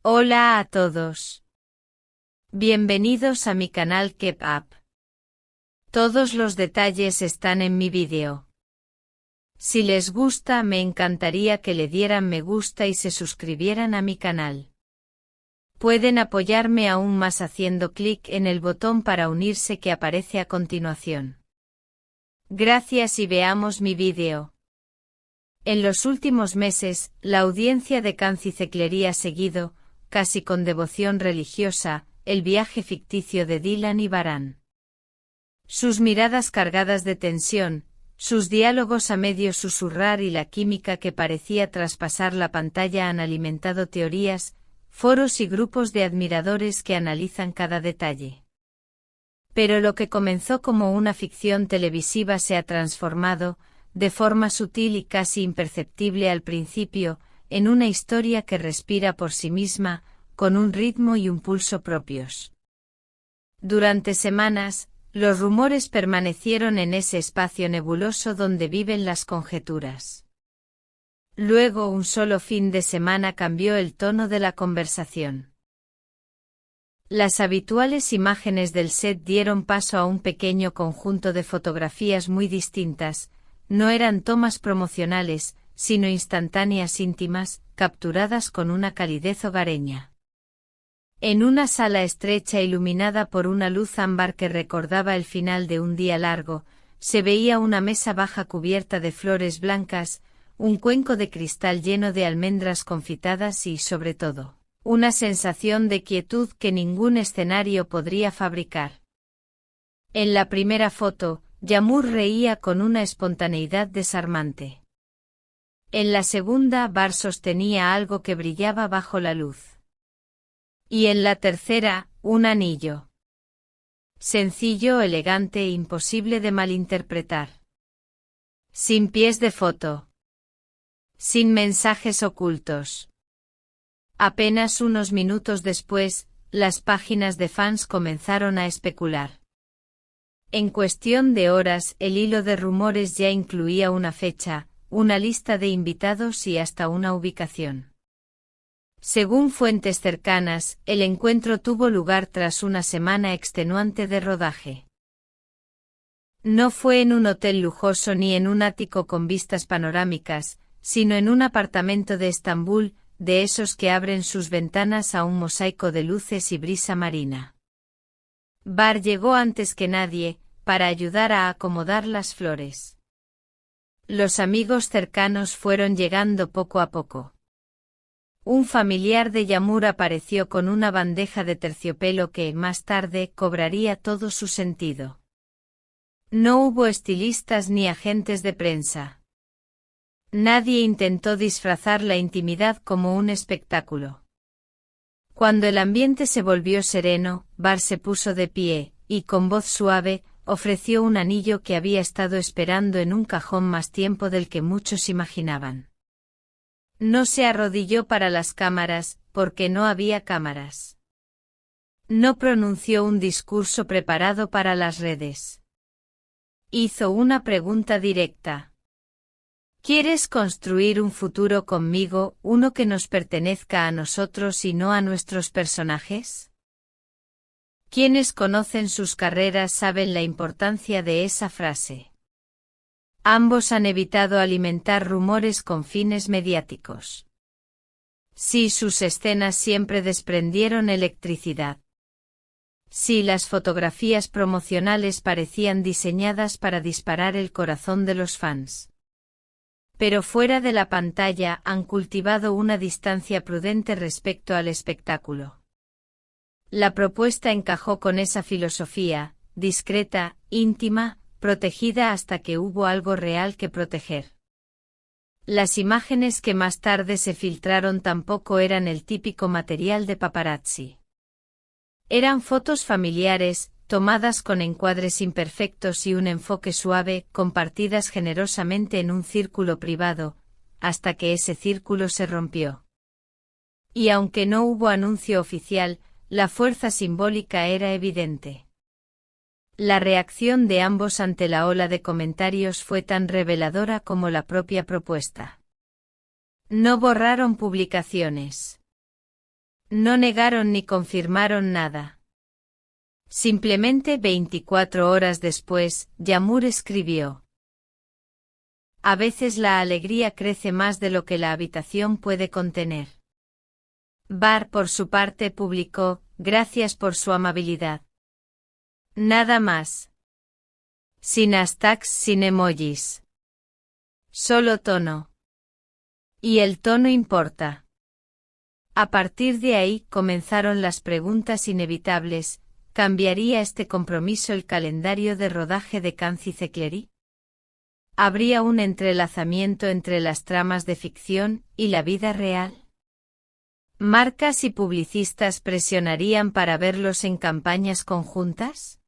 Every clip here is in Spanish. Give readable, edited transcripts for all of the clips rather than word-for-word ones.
Hola a todos. Bienvenidos a mi canal Keep Up. Todos los detalles están en mi vídeo. Si les gusta, me encantaría que le dieran me gusta y se suscribieran a mi canal. Pueden apoyarme aún más haciendo clic en el botón para unirse que aparece a continuación. Gracias y veamos mi vídeo. En los últimos meses, la audiencia de Canciceclería ha seguido, casi con devoción religiosa, el viaje ficticio de Dylan y Baran. Sus miradas cargadas de tensión, sus diálogos a medio susurrar y la química que parecía traspasar la pantalla han alimentado teorías, foros y grupos de admiradores que analizan cada detalle. Pero lo que comenzó como una ficción televisiva se ha transformado, de forma sutil y casi imperceptible al principio, en una historia que respira por sí misma, con un ritmo y un pulso propios. Durante semanas, los rumores permanecieron en ese espacio nebuloso donde viven las conjeturas. Luego un solo fin de semana cambió el tono de la conversación. Las habituales imágenes del set dieron paso a un pequeño conjunto de fotografías muy distintas, no eran tomas promocionales, sino instantáneas íntimas, capturadas con una calidez hogareña. En una sala estrecha iluminada por una luz ámbar que recordaba el final de un día largo, se veía una mesa baja cubierta de flores blancas, un cuenco de cristal lleno de almendras confitadas y, sobre todo, una sensación de quietud que ningún escenario podría fabricar. En la primera foto, Yamur reía con una espontaneidad desarmante. En la segunda, Bar sostenía algo que brillaba bajo la luz. Y en la tercera, un anillo. Sencillo, elegante e imposible de malinterpretar. Sin pies de foto. Sin mensajes ocultos. Apenas unos minutos después, las páginas de fans comenzaron a especular. En cuestión de horas, el hilo de rumores ya incluía una fecha, una lista de invitados y hasta una ubicación. Según fuentes cercanas, el encuentro tuvo lugar tras una semana extenuante de rodaje. No fue en un hotel lujoso ni en un ático con vistas panorámicas, sino en un apartamento de Estambul, de esos que abren sus ventanas a un mosaico de luces y brisa marina. Bar llegó antes que nadie, para ayudar a acomodar las flores. Los amigos cercanos fueron llegando poco a poco. Un familiar de Yamur apareció con una bandeja de terciopelo que, más tarde, cobraría todo su sentido. No hubo estilistas ni agentes de prensa. Nadie intentó disfrazar la intimidad como un espectáculo. Cuando el ambiente se volvió sereno, Bar se puso de pie, y con voz suave, ofreció un anillo que había estado esperando en un cajón más tiempo del que muchos imaginaban. No se arrodilló para las cámaras, porque no había cámaras. No pronunció un discurso preparado para las redes. Hizo una pregunta directa. ¿Quieres construir un futuro conmigo, uno que nos pertenezca a nosotros y no a nuestros personajes? Quienes conocen sus carreras saben la importancia de esa frase. Ambos han evitado alimentar rumores con fines mediáticos. Sí, sus escenas siempre desprendieron electricidad. Sí, las fotografías promocionales parecían diseñadas para disparar el corazón de los fans. Pero fuera de la pantalla han cultivado una distancia prudente respecto al espectáculo. La propuesta encajó con esa filosofía, discreta, íntima, protegida hasta que hubo algo real que proteger. Las imágenes que más tarde se filtraron tampoco eran el típico material de paparazzi. Eran fotos familiares, tomadas con encuadres imperfectos y un enfoque suave, compartidas generosamente en un círculo privado, hasta que ese círculo se rompió. Y aunque no hubo anuncio oficial, la fuerza simbólica era evidente. La reacción de ambos ante la ola de comentarios fue tan reveladora como la propia propuesta. No borraron publicaciones. No negaron ni confirmaron nada. Simplemente 24 horas después, Yamur escribió: a veces la alegría crece más de lo que la habitación puede contener. Bar, por su parte, publicó: gracias por su amabilidad. Nada más. Sin hashtags, sin emojis. Solo tono. Y el tono importa. A partir de ahí comenzaron las preguntas inevitables: ¿cambiaría este compromiso el calendario de rodaje de Cancicecleri? ¿Habría un entrelazamiento entre las tramas de ficción y la vida real? ¿Marcas y publicistas presionarían para verlos en campañas conjuntas?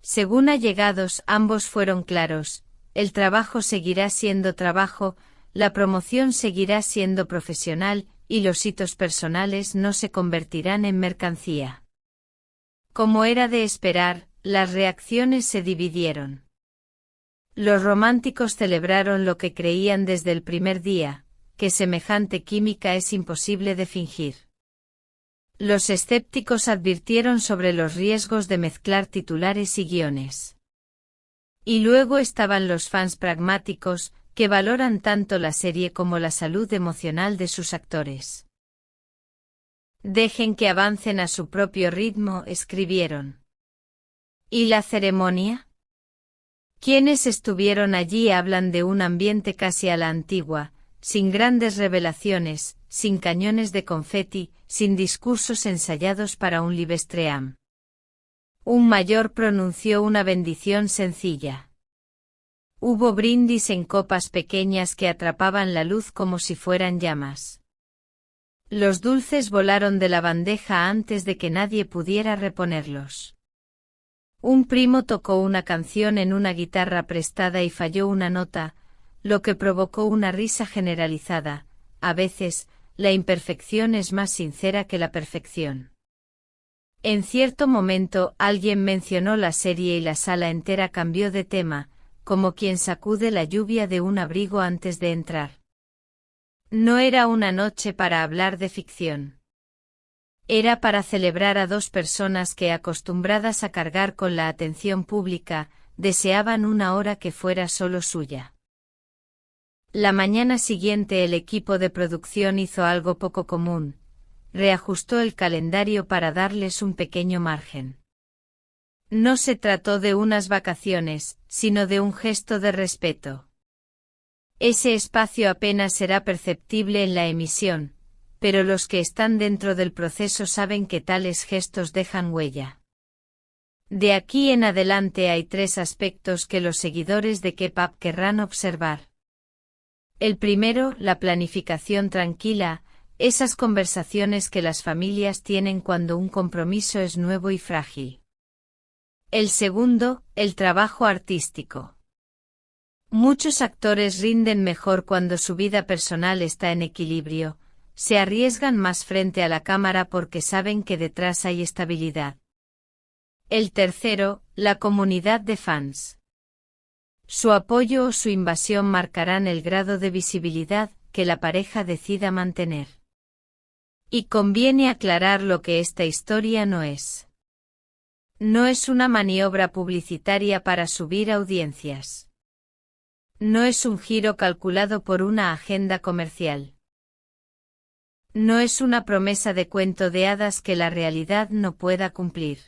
Según allegados, ambos fueron claros: el trabajo seguirá siendo trabajo, la promoción seguirá siendo profesional, y los hitos personales no se convertirán en mercancía. Como era de esperar, las reacciones se dividieron. Los románticos celebraron lo que creían desde el primer día, que semejante química es imposible de fingir. Los escépticos advirtieron sobre los riesgos de mezclar titulares y guiones. Y luego estaban los fans pragmáticos, que valoran tanto la serie como la salud emocional de sus actores. Dejen que avancen a su propio ritmo, escribieron. ¿Y la ceremonia? Quienes estuvieron allí hablan de un ambiente casi a la antigua, sin grandes revelaciones, sin cañones de confeti, sin discursos ensayados para un Livestream. Un mayor pronunció una bendición sencilla. Hubo brindis en copas pequeñas que atrapaban la luz como si fueran llamas. Los dulces volaron de la bandeja antes de que nadie pudiera reponerlos. Un primo tocó una canción en una guitarra prestada y falló una nota, lo que provocó una risa generalizada. A veces, la imperfección es más sincera que la perfección. En cierto momento, alguien mencionó la serie y la sala entera cambió de tema, como quien sacude la lluvia de un abrigo antes de entrar. No era una noche para hablar de ficción. Era para celebrar a dos personas que, acostumbradas a cargar con la atención pública, deseaban una hora que fuera solo suya. La mañana siguiente el equipo de producción hizo algo poco común: reajustó el calendario para darles un pequeño margen. No se trató de unas vacaciones, sino de un gesto de respeto. Ese espacio apenas será perceptible en la emisión, pero los que están dentro del proceso saben que tales gestos dejan huella. De aquí en adelante hay 3 aspectos que los seguidores de K-pop querrán observar. El primero, la planificación tranquila, esas conversaciones que las familias tienen cuando un compromiso es nuevo y frágil. El segundo, el trabajo artístico. Muchos actores rinden mejor cuando su vida personal está en equilibrio, se arriesgan más frente a la cámara porque saben que detrás hay estabilidad. El tercero, la comunidad de fans. Su apoyo o su invasión marcarán el grado de visibilidad que la pareja decida mantener. Y conviene aclarar lo que esta historia no es. No es una maniobra publicitaria para subir audiencias. No es un giro calculado por una agenda comercial. No es una promesa de cuento de hadas que la realidad no pueda cumplir.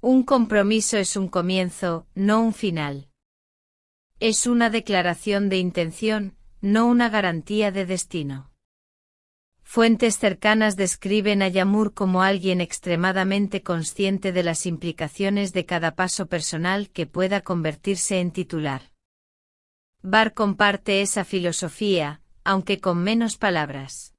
Un compromiso es un comienzo, no un final. Es una declaración de intención, no una garantía de destino. Fuentes cercanas describen a Yamur como alguien extremadamente consciente de las implicaciones de cada paso personal que pueda convertirse en titular. Bar comparte esa filosofía, aunque con menos palabras.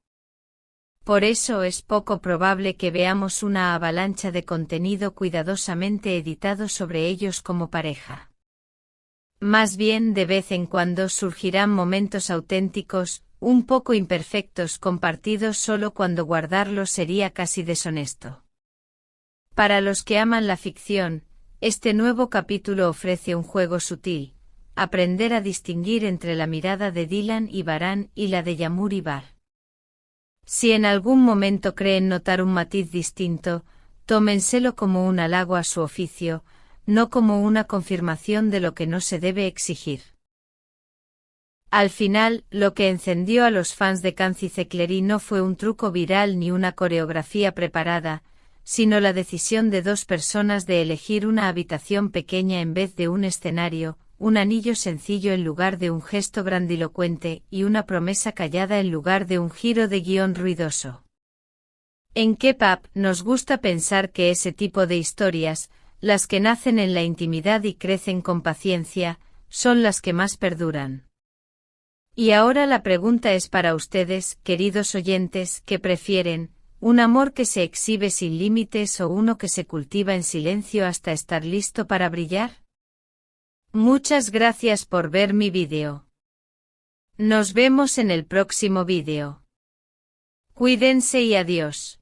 Por eso es poco probable que veamos una avalancha de contenido cuidadosamente editado sobre ellos como pareja. Más bien, de vez en cuando surgirán momentos auténticos, un poco imperfectos, compartidos solo cuando guardarlos sería casi deshonesto. Para los que aman la ficción, este nuevo capítulo ofrece un juego sutil: aprender a distinguir entre la mirada de Dylan y Baran y la de Yamur y Bar. Si en algún momento creen notar un matiz distinto, tómenselo como un halago a su oficio, no como una confirmación de lo que no se debe exigir. Al final, lo que encendió a los fans de Cancy Cecleri no fue un truco viral ni una coreografía preparada, sino la decisión de dos personas de elegir una habitación pequeña en vez de un escenario, un anillo sencillo en lugar de un gesto grandilocuente y una promesa callada en lugar de un giro de guión ruidoso. En K-pop nos gusta pensar que ese tipo de historias, las que nacen en la intimidad y crecen con paciencia, son las que más perduran. Y ahora la pregunta es para ustedes, queridos oyentes, ¿qué prefieren? ¿Un amor que se exhibe sin límites o uno que se cultiva en silencio hasta estar listo para brillar? Muchas gracias por ver mi vídeo. Nos vemos en el próximo vídeo. Cuídense y adiós.